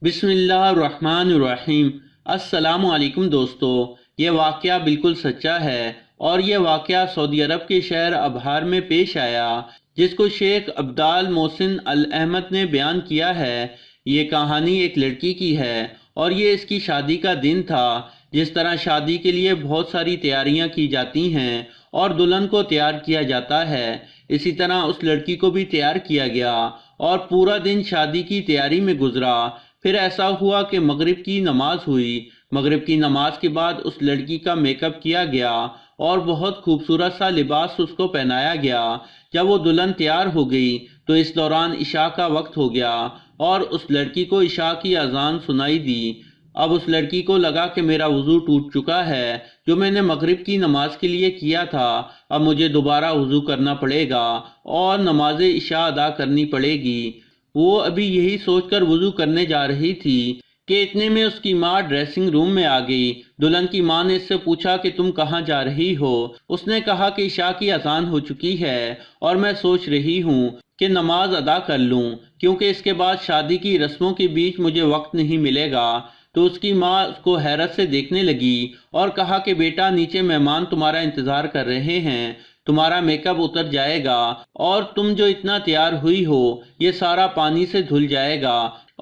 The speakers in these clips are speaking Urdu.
بسم اللہ الرحمن الرحیم۔ السلام علیکم دوستو، یہ واقعہ بالکل سچا ہے اور یہ واقعہ سعودی عرب کے شہر ابہار میں پیش آیا، جس کو شیخ عبدال محسن الاحمد نے بیان کیا ہے۔ یہ کہانی ایک لڑکی کی ہے اور یہ اس کی شادی کا دن تھا۔ جس طرح شادی کے لیے بہت ساری تیاریاں کی جاتی ہیں اور دلہن کو تیار کیا جاتا ہے، اسی طرح اس لڑکی کو بھی تیار کیا گیا اور پورا دن شادی کی تیاری میں گزرا۔ پھر ایسا ہوا کہ مغرب کی نماز ہوئی۔ مغرب کی نماز کے بعد اس لڑکی کا میک اپ کیا گیا اور بہت خوبصورت سا لباس اس کو پہنایا گیا۔ جب وہ دلہن تیار ہو گئی تو اس دوران عشاء کا وقت ہو گیا اور اس لڑکی کو عشاء کی اذان سنائی دی۔ اب اس لڑکی کو لگا کہ میرا وضو ٹوٹ چکا ہے جو میں نے مغرب کی نماز کے لیے کیا تھا، اب مجھے دوبارہ وضو کرنا پڑے گا اور نماز عشاء ادا کرنی پڑے گی۔ وہ ابھی یہی سوچ کر وضو کرنے جا رہی تھی کہ اتنے میں اس کی ماں ڈریسنگ روم میں آ گئی۔ دلہن کی ماں نے اس سے پوچھا کہ تم کہاں جا رہی ہو؟ اس نے کہا کہ عشاء کی اذان ہو چکی ہے اور میں سوچ رہی ہوں کہ نماز ادا کر لوں، کیونکہ اس کے بعد شادی کی رسموں کے بیچ مجھے وقت نہیں ملے گا۔ تو اس کی ماں اس کو حیرت سے دیکھنے لگی اور کہا کہ بیٹا، نیچے مہمان تمہارا انتظار کر رہے ہیں، تمہارا میک اپ اتر جائے گا اور تم جو اتنا تیار ہوئی ہو یہ سارا پانی سے دھل جائے گا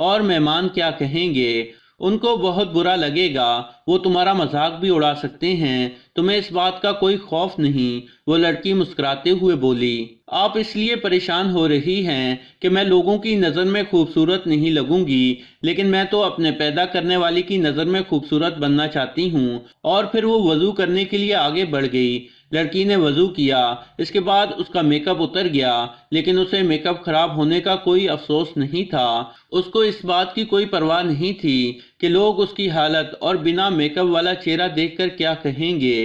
اور مہمان کیا کہیں گے؟ ان کو بہت برا لگے گا، وہ تمہارا مذاق بھی اڑا سکتے ہیں، تمہیں اس بات کا کوئی خوف نہیں۔ وہ لڑکی مسکراتے ہوئے بولی، آپ اس لیے پریشان ہو رہی ہیں کہ میں لوگوں کی نظر میں خوبصورت نہیں لگوں گی، لیکن میں تو اپنے پیدا کرنے والی کی نظر میں خوبصورت بننا چاہتی ہوں۔ اور پھر وہ وضو کرنے کے لیے آگے بڑھ گئی۔ لڑکی نے وضو کیا، اس کے بعد اس کا میک اپ اتر گیا، لیکن اسے میک اپ خراب ہونے کا کوئی افسوس نہیں تھا۔ اس کو اس بات کی کوئی پرواہ نہیں تھی کہ لوگ اس کی حالت اور بنا میک اپ والا چہرہ دیکھ کر کیا کہیں گے۔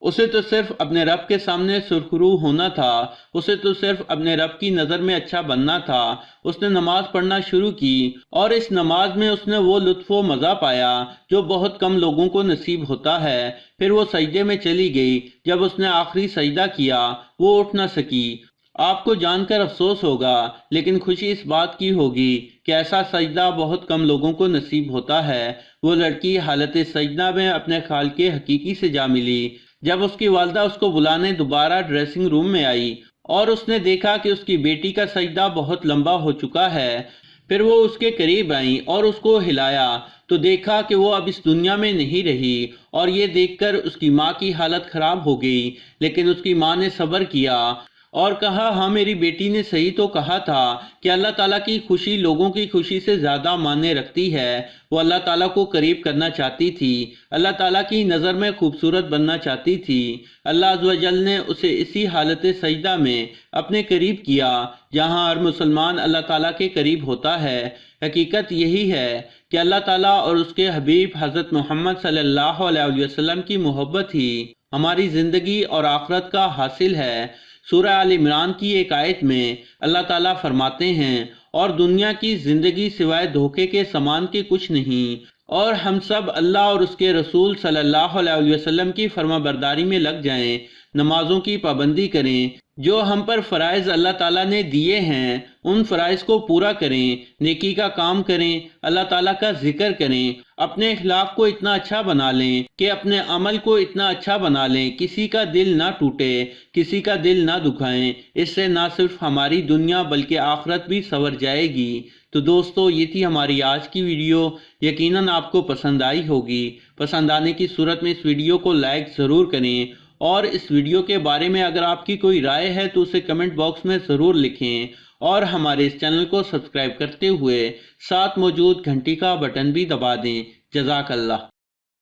اسے تو صرف اپنے رب کے سامنے سرخرو ہونا تھا، اسے تو صرف اپنے رب کی نظر میں اچھا بننا تھا۔ اس نے نماز پڑھنا شروع کی اور اس نماز میں اس نے وہ لطف و مزہ پایا جو بہت کم لوگوں کو نصیب ہوتا ہے۔ پھر وہ سجدے میں چلی گئی۔ جب اس نے آخری سجدہ کیا وہ اٹھ نہ سکی۔ آپ کو جان کر افسوس ہوگا، لیکن خوشی اس بات کی ہوگی کہ ایسا سجدہ بہت کم لوگوں کو نصیب ہوتا ہے۔ وہ لڑکی حالت سجدہ میں اپنے خالق حقیقی سے جا ملی۔ جب اس کی والدہ اس کو بلانے دوبارہ ڈریسنگ روم میں آئی اور اس نے دیکھا کہ اس کی بیٹی کا سجدہ بہت لمبا ہو چکا ہے، پھر وہ اس کے قریب آئیں اور اس کو ہلایا تو دیکھا کہ وہ اب اس دنیا میں نہیں رہی، اور یہ دیکھ کر اس کی ماں کی حالت خراب ہو گئی۔ لیکن اس کی ماں نے صبر کیا اور کہا، ہاں میری بیٹی نے صحیح تو کہا تھا کہ اللہ تعالیٰ کی خوشی لوگوں کی خوشی سے زیادہ معنی رکھتی ہے۔ وہ اللہ تعالیٰ کو قریب کرنا چاہتی تھی، اللہ تعالیٰ کی نظر میں خوبصورت بننا چاہتی تھی۔ اللہ عز و جل نے اسے اسی حالت سجدہ میں اپنے قریب کیا جہاں ہر مسلمان اللہ تعالیٰ کے قریب ہوتا ہے۔ حقیقت یہی ہے کہ اللہ تعالیٰ اور اس کے حبیب حضرت محمد صلی اللہ علیہ وسلم کی محبت ہی ہماری زندگی اور آخرت کا حاصل ہے۔ سورہ آل عمران کی ایک آیت میں اللہ تعالیٰ فرماتے ہیں، اور دنیا کی زندگی سوائے دھوکے کے سامان کے کچھ نہیں، اور ہم سب اللہ اور اس کے رسول صلی اللہ علیہ وسلم کی فرما برداری میں لگ جائیں، نمازوں کی پابندی کریں، جو ہم پر فرائض اللہ تعالیٰ نے دیے ہیں ان فرائض کو پورا کریں، نیکی کا کام کریں، اللہ تعالیٰ کا ذکر کریں، اپنے اخلاق کو اتنا اچھا بنا لیں کہ اپنے عمل کو اتنا اچھا بنا لیں کسی کا دل نہ ٹوٹے، کسی کا دل نہ دکھائیں۔ اس سے نہ صرف ہماری دنیا بلکہ آخرت بھی سنور جائے گی۔ تو دوستو، یہ تھی ہماری آج کی ویڈیو۔ یقیناً آپ کو پسند آئی ہوگی۔ پسند آنے کی صورت میں اس ویڈیو کو لائک ضرور کریں، اور اس ویڈیو کے بارے میں اگر آپ کی کوئی رائے ہے تو اسے کمنٹ باکس میں ضرور لکھیں، اور ہمارے اس چینل کو سبسکرائب کرتے ہوئے ساتھ موجود گھنٹی کا بٹن بھی دبا دیں۔ جزاک اللہ۔